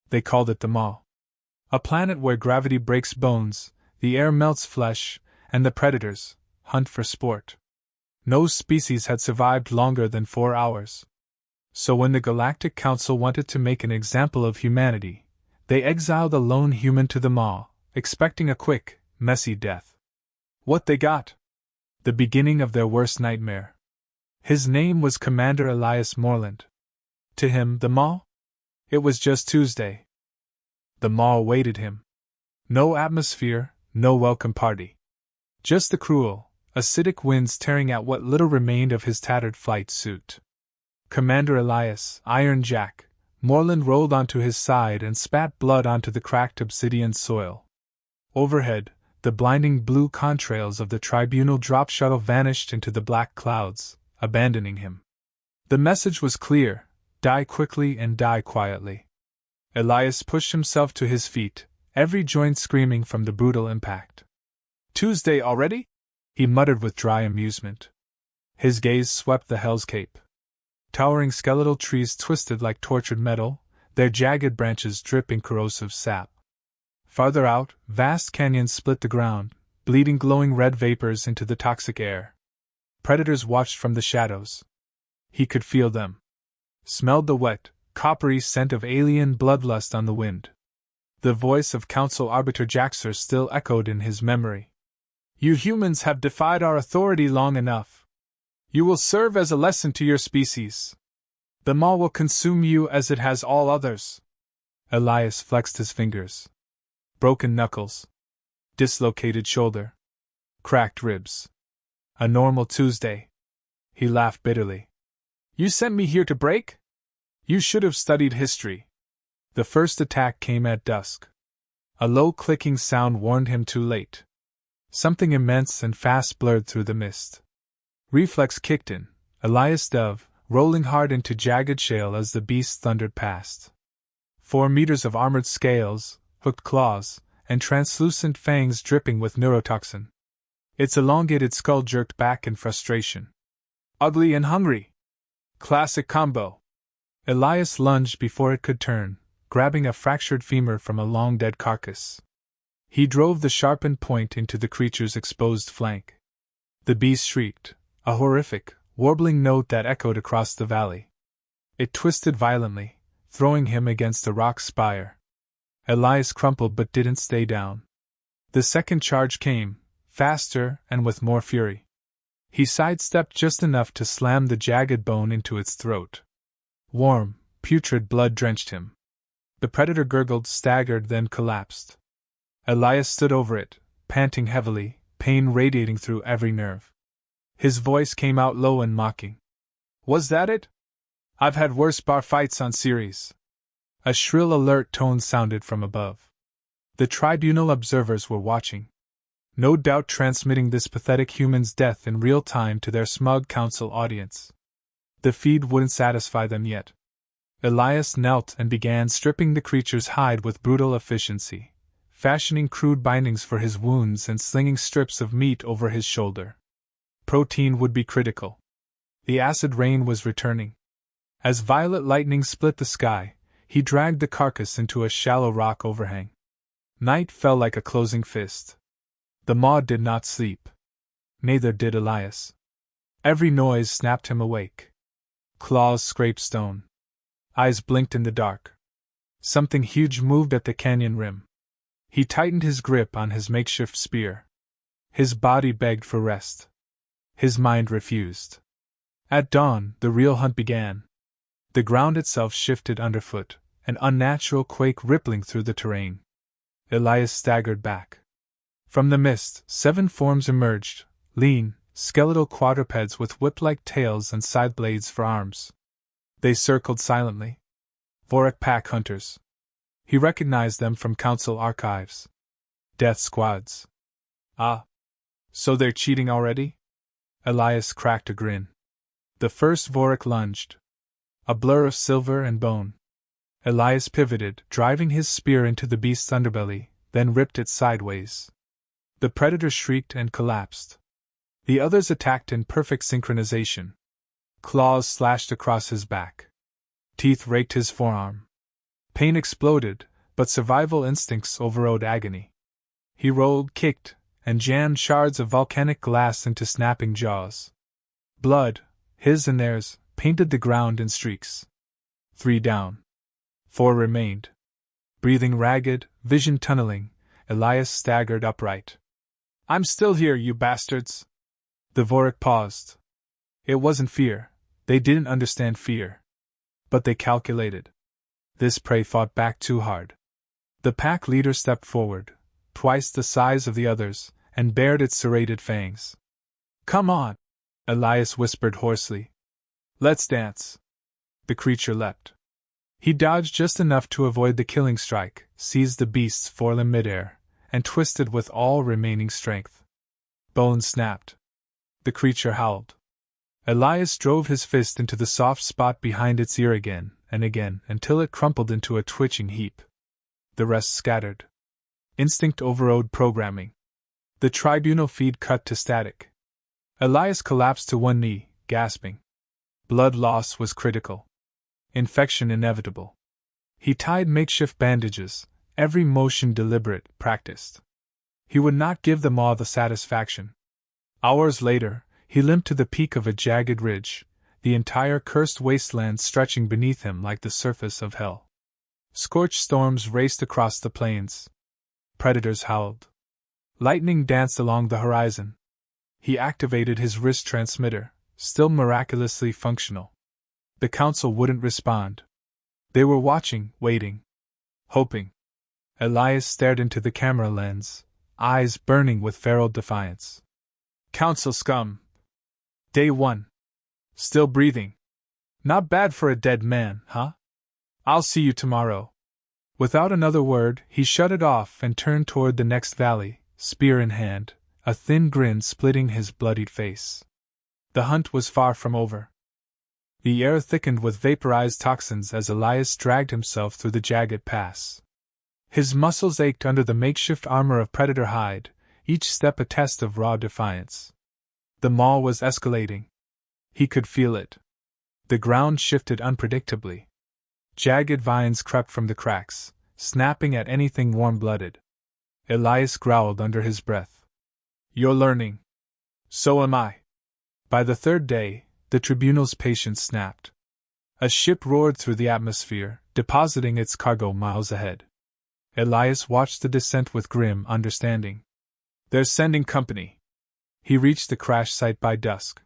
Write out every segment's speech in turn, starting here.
They called it the Maw. A planet where gravity breaks bones, the air melts flesh, and the predators hunt for sport. No species had survived longer than 4 hours. So when the Galactic Council wanted to make an example of humanity, they exiled a lone human to the Maw, expecting a quick, messy death. What they got? The beginning of their worst nightmare. His name was Commander Elias Morland. To him, the Maw? It was just Tuesday. The Maw awaited him. No atmosphere, no welcome party. Just the cruel, acidic winds tearing at what little remained of his tattered flight suit. Commander Elias, Iron Jack, Morland rolled onto his side and spat blood onto the cracked obsidian soil. Overhead, the blinding blue contrails of the Tribunal drop shuttle vanished into the black clouds, abandoning him. The message was clear: die quickly and die quietly. Elias pushed himself to his feet, every joint screaming from the brutal impact. Tuesday already? He muttered with dry amusement. His gaze swept the Hell's Cape. Towering skeletal trees twisted like tortured metal, their jagged branches dripping corrosive sap. Farther out, vast canyons split the ground, bleeding glowing red vapors into the toxic air. Predators watched from the shadows. He could feel them. Smelled the wet, coppery scent of alien bloodlust on the wind. The voice of Council Arbiter Jaxer still echoed in his memory. You humans have defied our authority long enough. You will serve as a lesson to your species. The Maw will consume you as it has all others. Elias flexed his fingers. Broken knuckles. Dislocated shoulder. Cracked ribs. A normal Tuesday. He laughed bitterly. You sent me here to break? You should have studied history. The first attack came at dusk. A low clicking sound warned him too late. Something immense and fast blurred through the mist. Reflex kicked in, Elias dove, rolling hard into jagged shale as the beast thundered past. 4 meters of armored scales, hooked claws, and translucent fangs dripping with neurotoxin. Its elongated skull jerked back in frustration. Ugly and hungry. Classic combo. Elias lunged before it could turn, grabbing a fractured femur from a long-dead carcass. He drove the sharpened point into the creature's exposed flank. The beast shrieked, a horrific, warbling note that echoed across the valley. It twisted violently, throwing him against a rock spire. Elias crumpled but didn't stay down. The second charge came, faster and with more fury. He sidestepped just enough to slam the jagged bone into its throat. Warm, putrid blood drenched him. The predator gurgled, staggered, then collapsed. Elias stood over it, panting heavily, pain radiating through every nerve. His voice came out low and mocking. Was that it? I've had worse bar fights on series. A shrill alert tone sounded from above. The Tribunal observers were watching. No doubt transmitting this pathetic human's death in real time to their smug council audience. The feed wouldn't satisfy them yet. Elias knelt and began stripping the creature's hide with brutal efficiency, fashioning crude bindings for his wounds and slinging strips of meat over his shoulder. Protein would be critical. The acid rain was returning. As violet lightning split the sky, he dragged the carcass into a shallow rock overhang. Night fell like a closing fist. The Maw did not sleep. Neither did Elias. Every noise snapped him awake. Claws scraped stone. Eyes blinked in the dark. Something huge moved at the canyon rim. He tightened his grip on his makeshift spear. His body begged for rest. His mind refused. At dawn, the real hunt began. The ground itself shifted underfoot, an unnatural quake rippling through the terrain. Elias staggered back. From the mist, 7 forms emerged, lean, skeletal quadrupeds with whip-like tails and side blades for arms. They circled silently. Vorak pack hunters. He recognized them from council archives. Death squads. Ah. So they're cheating already? Elias cracked a grin. The first Vorak lunged. A blur of silver and bone. Elias pivoted, driving his spear into the beast's underbelly, then ripped it sideways. The predator shrieked and collapsed. The others attacked in perfect synchronization. Claws slashed across his back. Teeth raked his forearm. Pain exploded, but survival instincts overrode agony. He rolled, kicked, and jammed shards of volcanic glass into snapping jaws. Blood, his and theirs, painted the ground in streaks. 3 down. 4 remained. Breathing ragged, vision tunneling, Elias staggered upright. "I'm still here, you bastards!" The Vorik paused. It wasn't fear. They didn't understand fear. But they calculated. This prey fought back too hard. The pack leader stepped forward, twice the size of the others, and bared its serrated fangs. "Come on!" Elias whispered hoarsely. "Let's dance." The creature leapt. He dodged just enough to avoid the killing strike, seized the beast's forelimb midair, and twisted with all remaining strength. Bones snapped. The creature howled. Elias drove his fist into the soft spot behind its ear again and again until it crumpled into a twitching heap. The rest scattered. Instinct overrode programming. The tribunal feed cut to static. Elias collapsed to one knee, gasping. Blood loss was critical. Infection inevitable. He tied makeshift bandages, every motion deliberate, practiced. He would not give the maw the satisfaction. Hours later, he limped to the peak of a jagged ridge, the entire cursed wasteland stretching beneath him like the surface of hell. Scorched storms raced across the plains. Predators howled. Lightning danced along the horizon. He activated his wrist transmitter, still miraculously functional. The council wouldn't respond. They were watching, waiting, hoping. Elias stared into the camera lens, eyes burning with feral defiance. "Council scum. Day 1. Still breathing. Not bad for a dead man, huh? I'll see you tomorrow." Without another word, he shut it off and turned toward the next valley, spear in hand, a thin grin splitting his bloodied face. The hunt was far from over. The air thickened with vaporized toxins as Elias dragged himself through the jagged pass. His muscles ached under the makeshift armor of predator hide, each step a test of raw defiance. The maw was escalating. He could feel it. The ground shifted unpredictably. Jagged vines crept from the cracks, snapping at anything warm-blooded. Elias growled under his breath. "You're learning. So am I." By the 3rd day, the tribunal's patience snapped. A ship roared through the atmosphere, depositing its cargo miles ahead. Elias watched the descent with grim understanding. "They're sending company." He reached the crash site by dusk.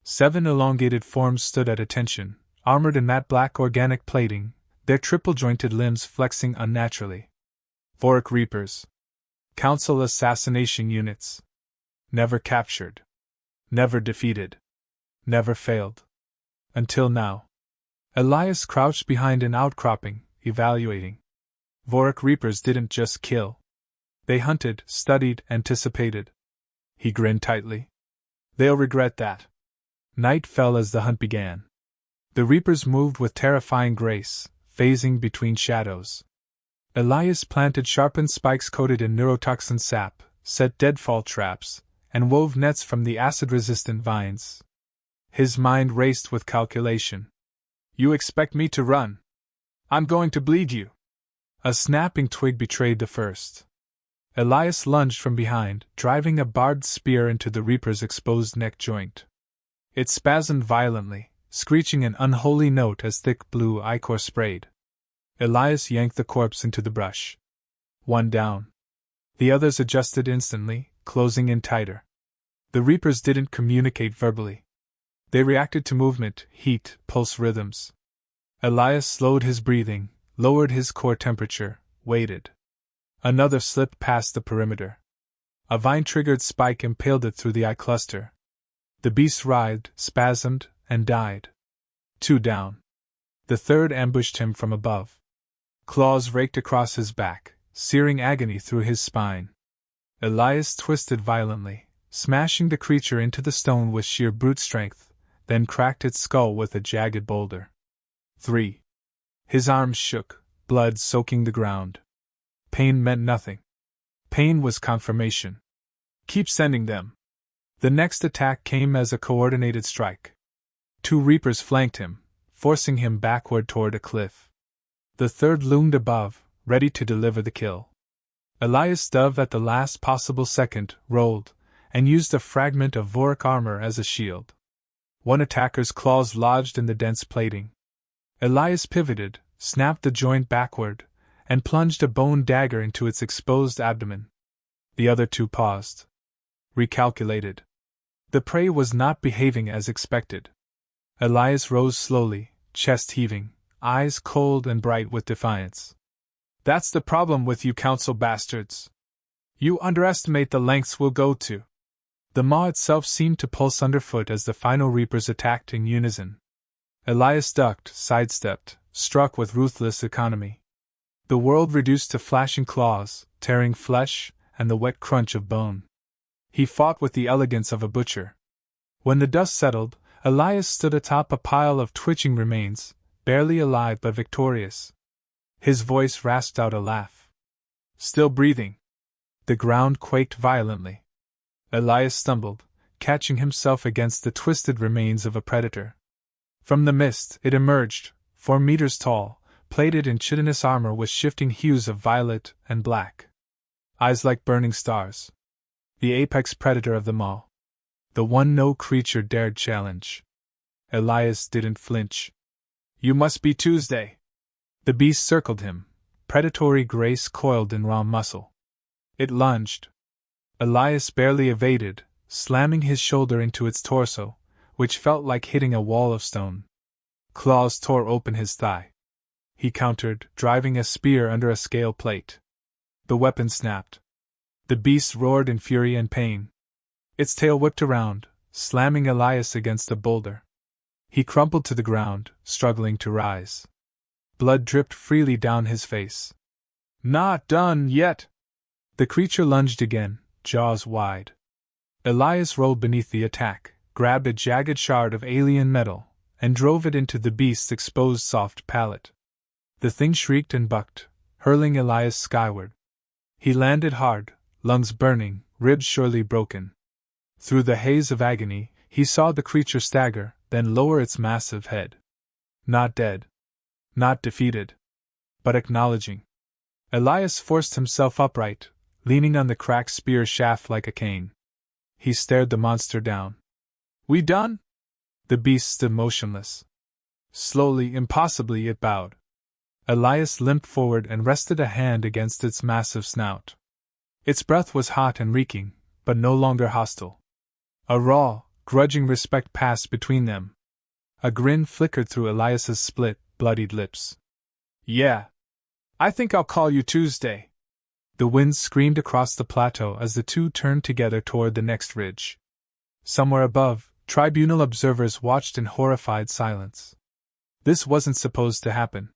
7 elongated forms stood at attention, armored in matte black organic plating, their triple-jointed limbs flexing unnaturally. Vorik Reapers. Council assassination units. Never captured. Never defeated. Never failed. Until now. Elias crouched behind an outcropping, evaluating. Vorik Reapers didn't just kill. They hunted, studied, anticipated. He grinned tightly. They'll regret that. Night fell as the hunt began. The Reapers moved with terrifying grace, phasing between shadows. Elias planted sharpened spikes coated in neurotoxin sap, set deadfall traps, and wove nets from the acid-resistant vines. His mind raced with calculation. "You expect me to run? I'm going to bleed you." A snapping twig betrayed the first. Elias lunged from behind, driving a barbed spear into the Reaper's exposed neck joint. It spasmed violently, screeching an unholy note as thick blue ichor sprayed. Elias yanked the corpse into the brush. 1 down. The others adjusted instantly, closing in tighter. The Reapers didn't communicate verbally. They reacted to movement, heat, pulse rhythms. Elias slowed his breathing, lowered his core temperature, waited. Another slipped past the perimeter. A vine-triggered spike impaled it through the eye cluster. The beast writhed, spasmed, and died. 2 down. The third ambushed him from above. Claws raked across his back, searing agony through his spine. Elias twisted violently, smashing the creature into the stone with sheer brute strength, then cracked its skull with a jagged boulder. 3. His arms shook, blood soaking the ground. Pain meant nothing. Pain was confirmation. "Keep sending them." The next attack came as a coordinated strike. 2 Reapers flanked him, forcing him backward toward a cliff. The third loomed above, ready to deliver the kill. Elias dove at the last possible second, rolled, and used a fragment of Voric armor as a shield. One attacker's claws lodged in the dense plating. Elias pivoted, snapped the joint backward, and plunged a bone dagger into its exposed abdomen. The other two paused. Recalculated. The prey was not behaving as expected. Elias rose slowly, chest heaving, eyes cold and bright with defiance. "That's the problem with you council bastards. You underestimate the lengths we'll go to." The maw itself seemed to pulse underfoot as the final reapers attacked in unison. Elias ducked, sidestepped, struck with ruthless economy. The world reduced to flashing claws, tearing flesh, and the wet crunch of bone. He fought with the elegance of a butcher. When the dust settled, Elias stood atop a pile of twitching remains, barely alive but victorious. His voice rasped out a laugh. "Still breathing." The ground quaked violently. Elias stumbled, catching himself against the twisted remains of a predator. From the mist, it emerged, 4 meters tall, plated in chitinous armor with shifting hues of violet and black. Eyes like burning stars. The apex predator of them all. The one no creature dared challenge. Elias didn't flinch. "You must be Tuesday." The beast circled him, predatory grace coiled in raw muscle. It lunged. Elias barely evaded, slamming his shoulder into its torso, which felt like hitting a wall of stone. Claws tore open his thigh. He countered, driving a spear under a scale plate. The weapon snapped. The beast roared in fury and pain. Its tail whipped around, slamming Elias against a boulder. He crumpled to the ground, struggling to rise. Blood dripped freely down his face. "Not done yet!" The creature lunged again, jaws wide. Elias rolled beneath the attack, grabbed a jagged shard of alien metal, and drove it into the beast's exposed soft palate. The thing shrieked and bucked, hurling Elias skyward. He landed hard, lungs burning, ribs surely broken. Through the haze of agony, he saw the creature stagger, then lower its massive head. Not dead. Not defeated. But acknowledging. Elias forced himself upright, leaning on the cracked spear shaft like a cane. He stared the monster down. "We done?" The beast stood motionless. Slowly, impossibly, it bowed. Elias limped forward and rested a hand against its massive snout. Its breath was hot and reeking, but no longer hostile. A raw, grudging respect passed between them. A grin flickered through Elias's split, bloodied lips. "Yeah. I think I'll call you Tuesday." The wind screamed across the plateau as the two turned together toward the next ridge. Somewhere above, tribunal observers watched in horrified silence. This wasn't supposed to happen.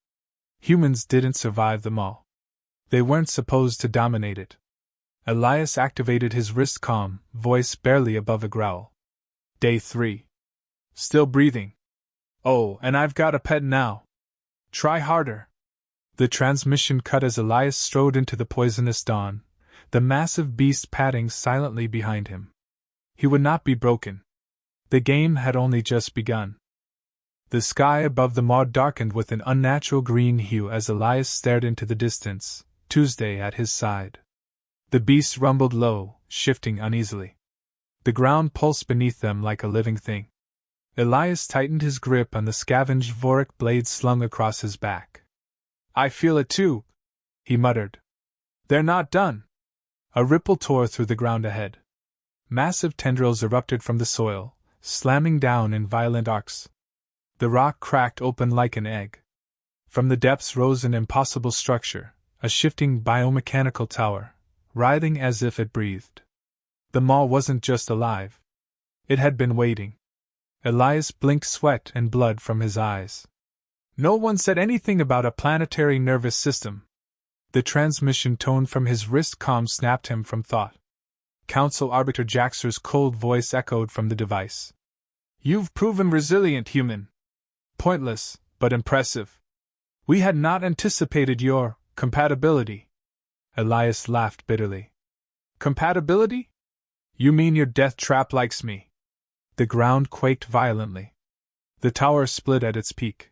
Humans didn't survive them all. They weren't supposed to dominate it. Elias activated his wrist calm, voice barely above a growl. "Day 3. Still breathing. Oh, and I've got a pet now. Try harder." The transmission cut as Elias strode into the poisonous dawn, the massive beast padding silently behind him. He would not be broken. The game had only just begun. The sky above the maw darkened with an unnatural green hue as Elias stared into the distance, Tuesday at his side. The beast rumbled low, shifting uneasily. The ground pulsed beneath them like a living thing. Elias tightened his grip on the scavenged Voric blade slung across his back. "I feel it too," he muttered. "They're not done." A ripple tore through the ground ahead. Massive tendrils erupted from the soil, slamming down in violent arcs. The rock cracked open like an egg. From the depths rose an impossible structure, a shifting biomechanical tower, writhing as if it breathed. The maw wasn't just alive. It had been waiting. Elias blinked sweat and blood from his eyes. "No one said anything about a planetary nervous system." The transmission tone from his wrist comm snapped him from thought. Council Arbiter Jaxer's cold voice echoed from the device. "You've proven resilient, human. Pointless, but impressive. We had not anticipated your compatibility." Elias laughed bitterly. "Compatibility? You mean your death trap likes me?" The ground quaked violently. The tower split at its peak.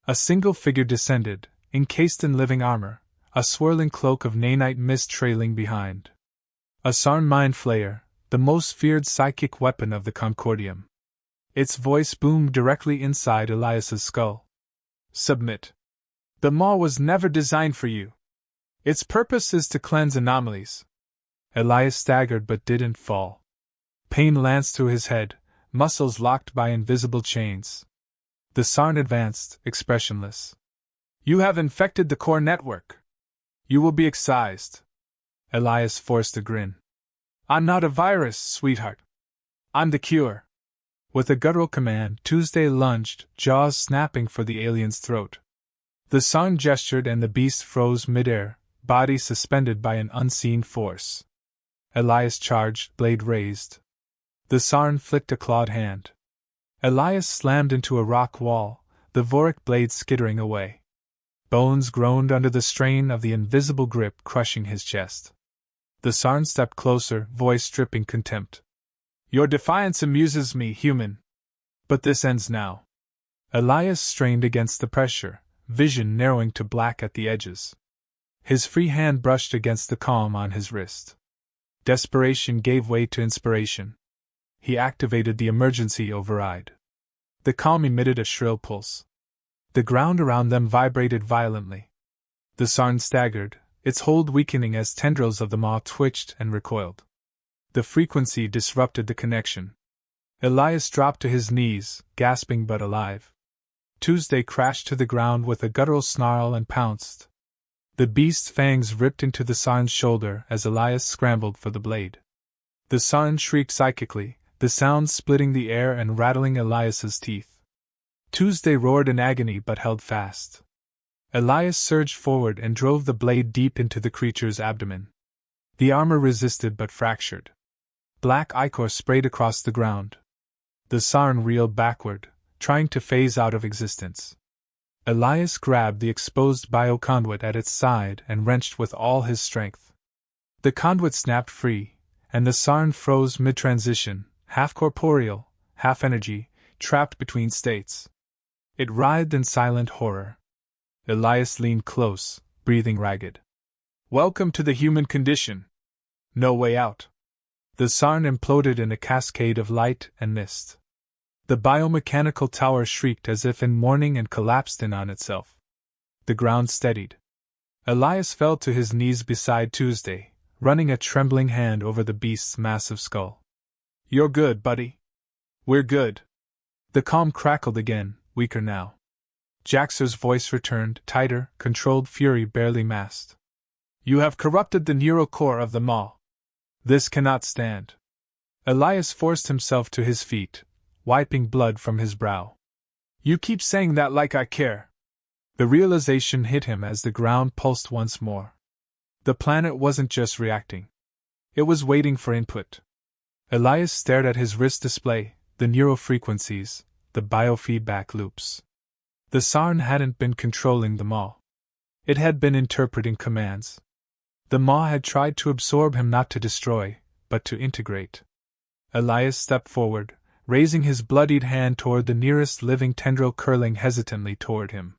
A single figure descended, encased in living armor, a swirling cloak of nanite mist trailing behind. A Sarn mind flayer, the most feared psychic weapon of the Concordium. Its voice boomed directly inside Elias's skull. Submit. The maw was never designed for you. Its purpose is to cleanse anomalies. Elias staggered but didn't fall. Pain lanced through his head, muscles locked by invisible chains. The Sarn advanced, expressionless. You have infected the core network. You will be excised. Elias forced a grin. I'm not a virus, sweetheart. I'm the cure. With a guttural command, Tuesday lunged, jaws snapping for the alien's throat. The Sarn gestured and the beast froze midair, body suspended by an unseen force. Elias charged, blade raised. The Sarn flicked a clawed hand. Elias slammed into a rock wall, the Voric blade skittering away. Bones groaned under the strain of the invisible grip crushing his chest. The Sarn stepped closer, voice dripping contempt. Your defiance amuses me, human. But this ends now. Elias strained against the pressure, vision narrowing to black at the edges. His free hand brushed against the calm on his wrist. Desperation gave way to inspiration. He activated the emergency override. The calm emitted a shrill pulse. The ground around them vibrated violently. The Sarn staggered, its hold weakening as tendrils of the maw twitched and recoiled. The frequency disrupted the connection. Elias dropped to his knees, gasping but alive. Tuesday crashed to the ground with a guttural snarl and pounced. The beast's fangs ripped into the Sarn's shoulder as Elias scrambled for the blade. The Sarn shrieked psychically, the sound splitting the air and rattling Elias's teeth. Tuesday roared in agony but held fast. Elias surged forward and drove the blade deep into the creature's abdomen. The armor resisted but fractured. Black ichor sprayed across the ground. The Sarn reeled backward, trying to phase out of existence. Elias grabbed the exposed bioconduit at its side and wrenched with all his strength. The conduit snapped free, and the Sarn froze mid-transition, half corporeal, half energy, trapped between states. It writhed in silent horror. Elias leaned close, breathing ragged. Welcome to the human condition. No way out. The Sarn imploded in a cascade of light and mist. The biomechanical tower shrieked as if in mourning and collapsed in on itself. The ground steadied. Elias fell to his knees beside Tuesday, running a trembling hand over the beast's massive skull. You're good, buddy. We're good. The calm crackled again, weaker now. Jaxer's voice returned, tighter, controlled fury barely masked. You have corrupted the neural core of the maw. This cannot stand. Elias forced himself to his feet, wiping blood from his brow. You keep saying that like I care. The realization hit him as the ground pulsed once more. The planet wasn't just reacting. It was waiting for input. Elias stared at his wrist display, the neural frequencies, the biofeedback loops. The Sarn hadn't been controlling the maw. It had been interpreting commands. The maw had tried to absorb him, not to destroy, but to integrate. Elias stepped forward, raising his bloodied hand toward the nearest living tendril curling hesitantly toward him.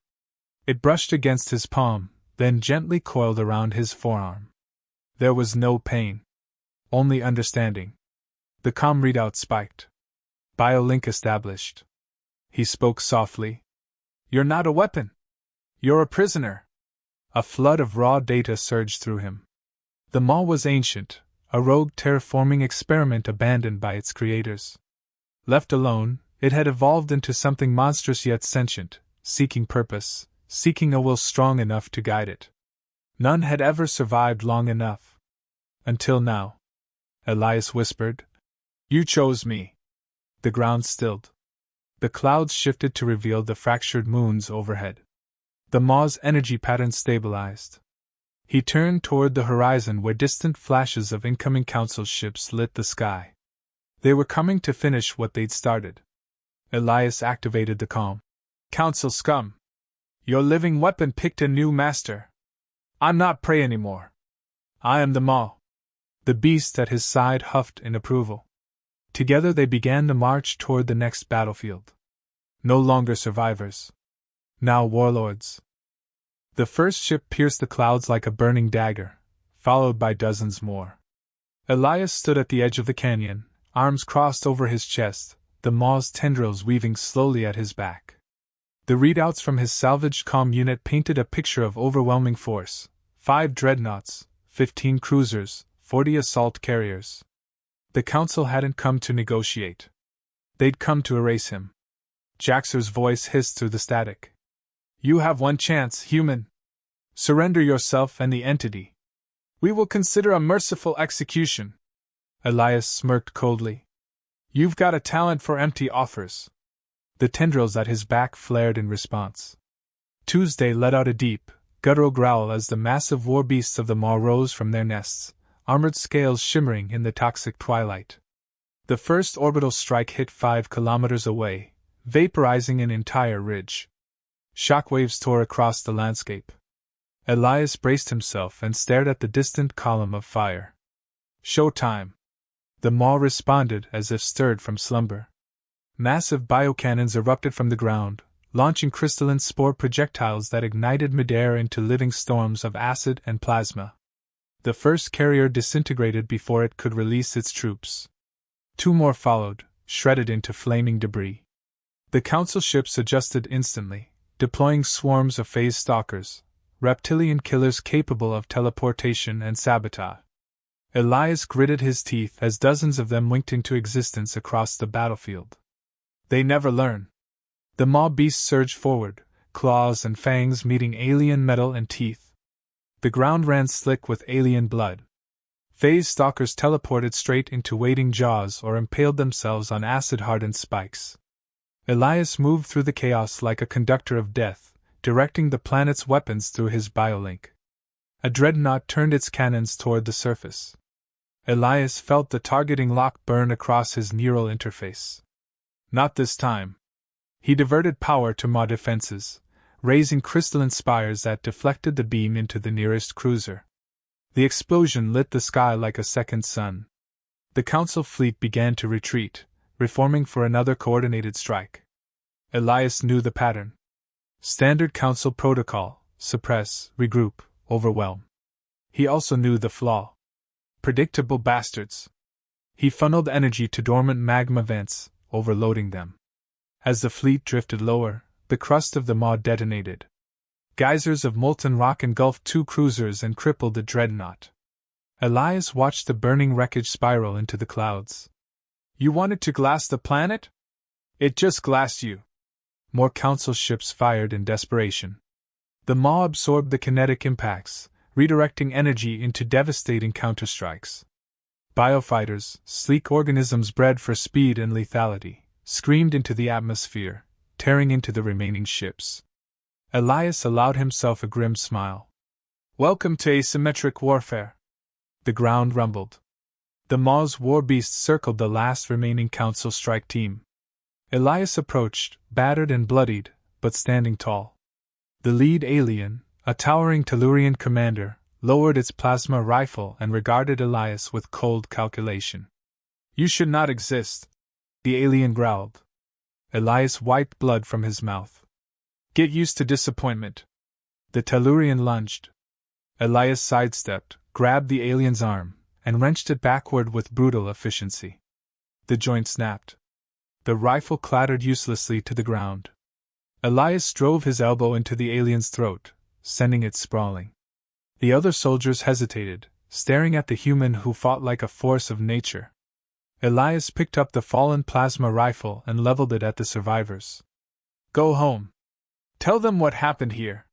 It brushed against his palm, then gently coiled around his forearm. There was no pain. Only understanding. The comm readout spiked. Biolink established. He spoke softly. You're not a weapon. You're a prisoner. A flood of raw data surged through him. The maw was ancient, a rogue terraforming experiment abandoned by its creators. Left alone, it had evolved into something monstrous yet sentient, seeking purpose, seeking a will strong enough to guide it. None had ever survived long enough. Until now. Elias whispered. You chose me. The ground stilled. The clouds shifted to reveal the fractured moons overhead. The maw's energy pattern stabilized. He turned toward the horizon where distant flashes of incoming council ships lit the sky. They were coming to finish what they'd started. Elias activated the calm. Council scum. Your living weapon picked a new master. I'm not prey anymore. I am the maw. The beast at his side huffed in approval. Together they began the march toward the next battlefield. No longer survivors. Now warlords. The first ship pierced the clouds like a burning dagger, followed by dozens more. Elias stood at the edge of the canyon, arms crossed over his chest, the maw's tendrils weaving slowly at his back. The readouts from his salvaged comm unit painted a picture of overwhelming force: 5 dreadnoughts, 15 cruisers, 40 assault carriers. The Council hadn't come to negotiate. They'd come to erase him. Jaxer's voice hissed through the static. You have one chance, human. Surrender yourself and the entity. We will consider a merciful execution. Elias smirked coldly. You've got a talent for empty offers. The tendrils at his back flared in response. Tuesday let out a deep, guttural growl as the massive war beasts of the maw rose from their nests, armored scales shimmering in the toxic twilight. The first orbital strike hit 5 kilometers away, vaporizing an entire ridge. Shockwaves tore across the landscape. Elias braced himself and stared at the distant column of fire. Showtime! The maw responded as if stirred from slumber. Massive biocannons erupted from the ground, launching crystalline spore projectiles that ignited midair into living storms of acid and plasma. The first carrier disintegrated before it could release its troops. 2 more followed, shredded into flaming debris. The Council ships adjusted instantly, deploying swarms of phase stalkers, reptilian killers capable of teleportation and sabotage. Elias gritted his teeth as dozens of them winked into existence across the battlefield. They never learn. The maw beasts surged forward, claws and fangs meeting alien metal and teeth. The ground ran slick with alien blood. Phase stalkers teleported straight into waiting jaws or impaled themselves on acid-hardened spikes. Elias moved through the chaos like a conductor of death, directing the planet's weapons through his biolink. A dreadnought turned its cannons toward the surface. Elias felt the targeting lock burn across his neural interface. Not this time. He diverted power to maw defenses, raising crystalline spires that deflected the beam into the nearest cruiser. The explosion lit the sky like a second sun. The Council fleet began to retreat, reforming for another coordinated strike. Elias knew the pattern. Standard Council protocol: suppress, regroup, overwhelm. He also knew the flaw. Predictable bastards. He funneled energy to dormant magma vents, overloading them. As the fleet drifted lower, the crust of the maw detonated. Geysers of molten rock engulfed 2 cruisers and crippled the dreadnought. Elias watched the burning wreckage spiral into the clouds. You wanted to glass the planet? It just glassed you. More Council ships fired in desperation. The maw absorbed the kinetic impacts, redirecting energy into devastating counterstrikes. Biofighters, sleek organisms bred for speed and lethality, screamed into the atmosphere, tearing into the remaining ships. Elias allowed himself a grim smile. Welcome to asymmetric warfare. The ground rumbled. The maw's war beasts circled the last remaining Council strike team. Elias approached, battered and bloodied, but standing tall. The lead alien, a towering Tellurian commander, lowered its plasma rifle and regarded Elias with cold calculation. You should not exist, the alien growled. Elias wiped blood from his mouth. Get used to disappointment. The Tellurian lunged. Elias sidestepped, grabbed the alien's arm, and wrenched it backward with brutal efficiency. The joint snapped. The rifle clattered uselessly to the ground. Elias drove his elbow into the alien's throat, sending it sprawling. The other soldiers hesitated, staring at the human who fought like a force of nature. Elias picked up the fallen plasma rifle and leveled it at the survivors. Go home. Tell them what happened here.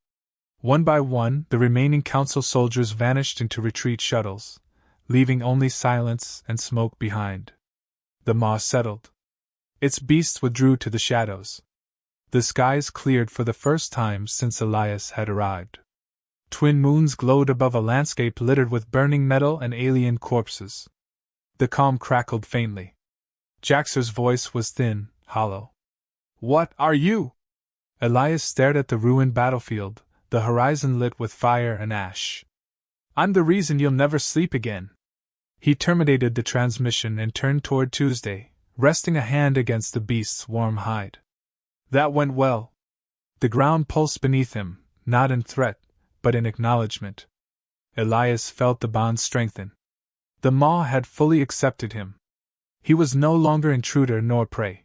One by one, the remaining Council soldiers vanished into retreat shuttles, leaving only silence and smoke behind. The maw settled. Its beasts withdrew to the shadows. The skies cleared for the first time since Elias had arrived. Twin moons glowed above a landscape littered with burning metal and alien corpses. The calm crackled faintly. Jaxer's voice was thin, hollow. What are you? Elias stared at the ruined battlefield, the horizon lit with fire and ash. I'm the reason you'll never sleep again. He terminated the transmission and turned toward Tuesday, resting a hand against the beast's warm hide. That went well. The ground pulsed beneath him, not in threat, but in acknowledgement. Elias felt the bond strengthen. The Maw had fully accepted him. He was no longer intruder nor prey.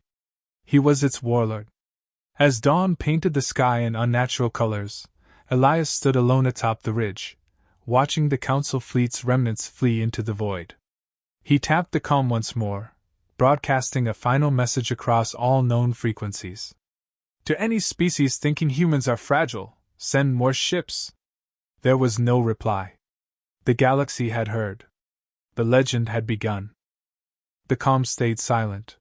He was its warlord. As dawn painted the sky in unnatural colors, Elias stood alone atop the ridge, watching the Council fleet's remnants flee into the void. He tapped the comm once more, broadcasting a final message across all known frequencies. To any species thinking humans are fragile, send more ships. There was no reply. The galaxy had heard. The legend had begun. The comm stayed silent.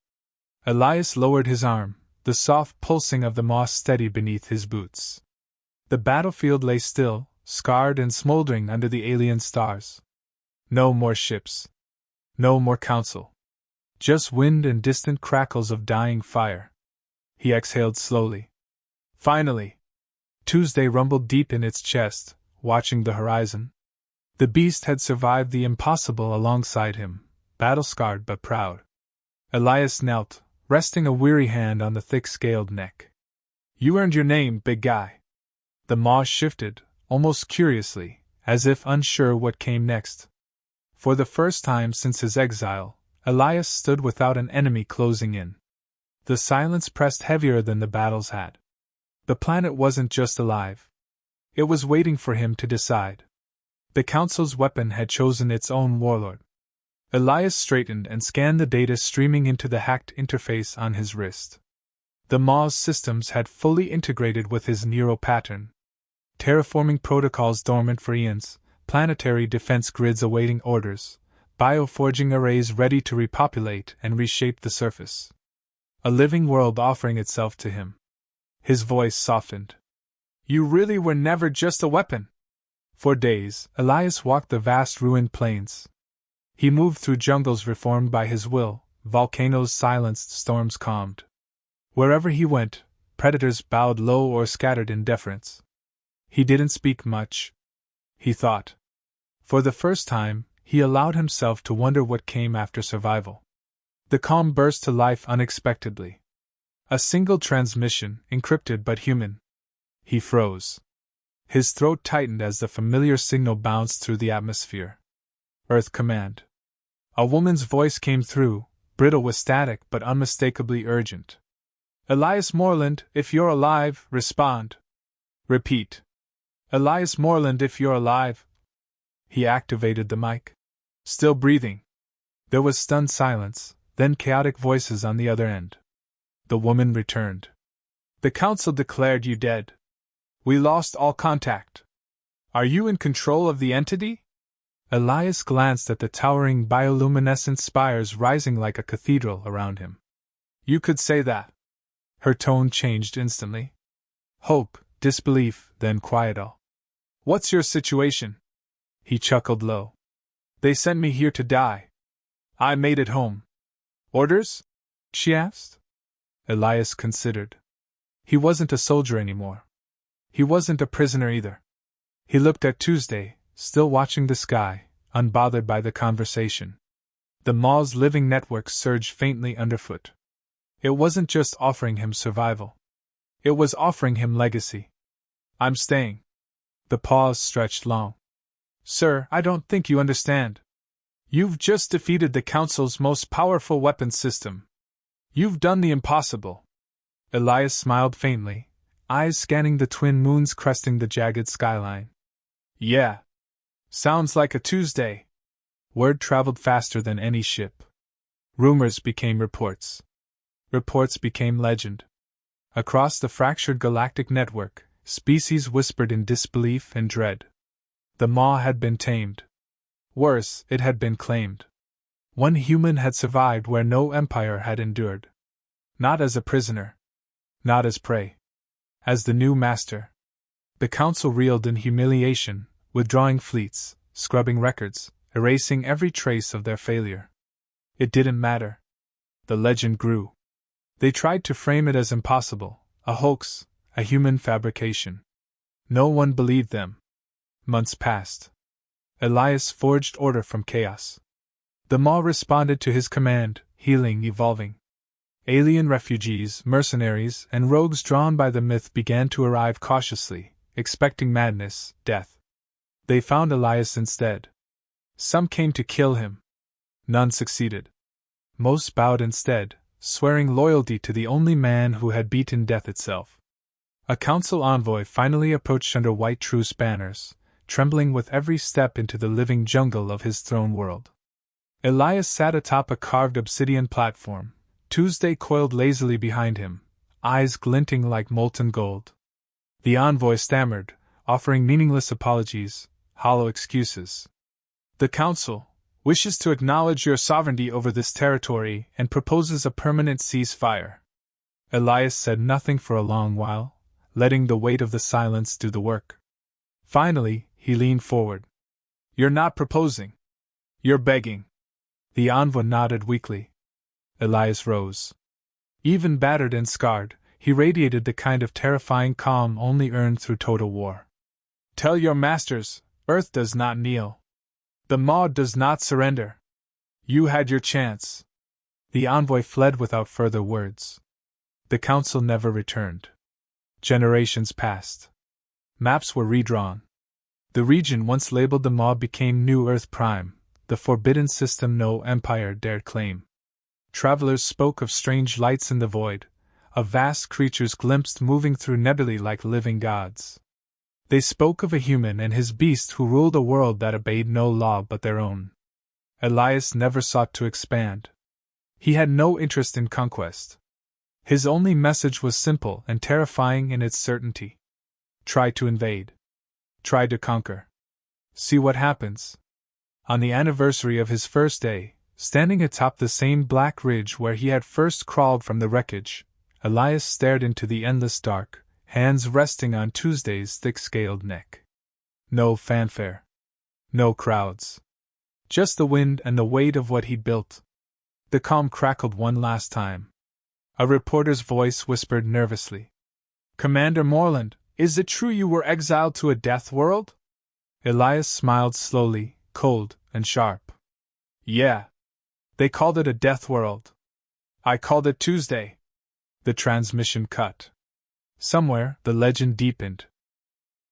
Elias lowered his arm, the soft pulsing of the moss steady beneath his boots. The battlefield lay still, scarred and smoldering under the alien stars. No more ships. No more council. Just wind and distant crackles of dying fire. He exhaled slowly. Finally, Tuesday rumbled deep in its chest, watching the horizon. The beast had survived the impossible alongside him, battle-scarred but proud. Elias knelt, resting a weary hand on the thick-scaled neck. You earned your name, big guy. The Maw shifted, almost curiously, as if unsure what came next. For the first time since his exile, Elias stood without an enemy closing in. The silence pressed heavier than the battles had. The planet wasn't just alive. It was waiting for him to decide. The Council's weapon had chosen its own warlord. Elias straightened and scanned the data streaming into the hacked interface on his wrist. The Maw's systems had fully integrated with his neural pattern. Terraforming protocols dormant for eons, planetary defense grids awaiting orders, bioforging arrays ready to repopulate and reshape the surface. A living world offering itself to him. His voice softened. You really were never just a weapon. For days, Elias walked the vast ruined plains. He moved through jungles reformed by his will, volcanoes silenced, storms calmed. Wherever he went, predators bowed low or scattered in deference. He didn't speak much. He thought. For the first time, he allowed himself to wonder what came after survival. The comm burst to life unexpectedly. A single transmission, encrypted but human. He froze. His throat tightened as the familiar signal bounced through the atmosphere. Earth command. A woman's voice came through, brittle with static but unmistakably urgent. Elias Morland, if you're alive, respond. Repeat. Elias Morland, if you're alive. He activated the mic. Still breathing. There was stunned silence, then chaotic voices on the other end. The woman returned. The Council declared you dead. We lost all contact. Are you in control of the entity? Elias glanced at the towering bioluminescent spires rising like a cathedral around him. You could say that. Her tone changed instantly. Hope, disbelief, then quietal. What's your situation? He chuckled low. They sent me here to die. I made it home. Orders? She asked. Elias considered. He wasn't a soldier anymore. He wasn't a prisoner either. He looked at Tuesday, still watching the sky, unbothered by the conversation. The Maw's living network surged faintly underfoot. It wasn't just offering him survival. It was offering him legacy. I'm staying. The pause stretched long. Sir, I don't think you understand. You've just defeated the Council's most powerful weapon system. You've done the impossible. Elias smiled faintly, eyes scanning the twin moons cresting the jagged skyline. Yeah. Sounds like a Tuesday. Word traveled faster than any ship. Rumors became reports. Reports became legend. Across the fractured galactic network, species whispered in disbelief and dread. The Maw had been tamed. Worse, it had been claimed. One human had survived where no empire had endured. Not as a prisoner. Not as prey. As the new master. The Council reeled in humiliation, withdrawing fleets, scrubbing records, erasing every trace of their failure. It didn't matter. The legend grew. They tried to frame it as impossible, a hoax, a human fabrication. No one believed them. Months passed. Elias forged order from chaos. The Maw responded to his command, healing, evolving. Alien refugees, mercenaries, and rogues drawn by the myth began to arrive cautiously, expecting madness, death. They found Elias instead. Some came to kill him. None succeeded. Most bowed instead, swearing loyalty to the only man who had beaten death itself. A council envoy finally approached under white truce banners, trembling with every step into the living jungle of his throne world. Elias sat atop a carved obsidian platform, Tuesday coiled lazily behind him, eyes glinting like molten gold. The envoy stammered, offering meaningless apologies, hollow excuses. The council wishes to acknowledge your sovereignty over this territory and proposes a permanent ceasefire. Elias said nothing for a long while, letting the weight of the silence do the work. Finally, he leaned forward. You're not proposing. You're begging. The envoy nodded weakly. Elias rose. Even battered and scarred, he radiated the kind of terrifying calm only earned through total war. Tell your masters, Earth does not kneel. The Maw does not surrender. You had your chance. The envoy fled without further words. The council never returned. Generations passed. Maps were redrawn. The region once labeled the Maw became New Earth Prime, the forbidden system no empire dared claim. Travelers spoke of strange lights in the void, of vast creatures glimpsed moving through nebulae like living gods. They spoke of a human and his beast who ruled a world that obeyed no law but their own. Elias never sought to expand. He had no interest in conquest. His only message was simple and terrifying in its certainty. Try to invade. Try to conquer. See what happens. On the anniversary of his first day, standing atop the same black ridge where he had first crawled from the wreckage, Elias stared into the endless dark, hands resting on Tuesday's thick-scaled neck. No fanfare. No crowds. Just the wind and the weight of what he'd built. The calm crackled one last time. A reporter's voice whispered nervously. Commander Morland, is it true you were exiled to a Deathworld? Elias smiled slowly, cold and sharp. Yeah. They called it a Deathworld. I called it Tuesday. The transmission cut. Somewhere, the legend deepened,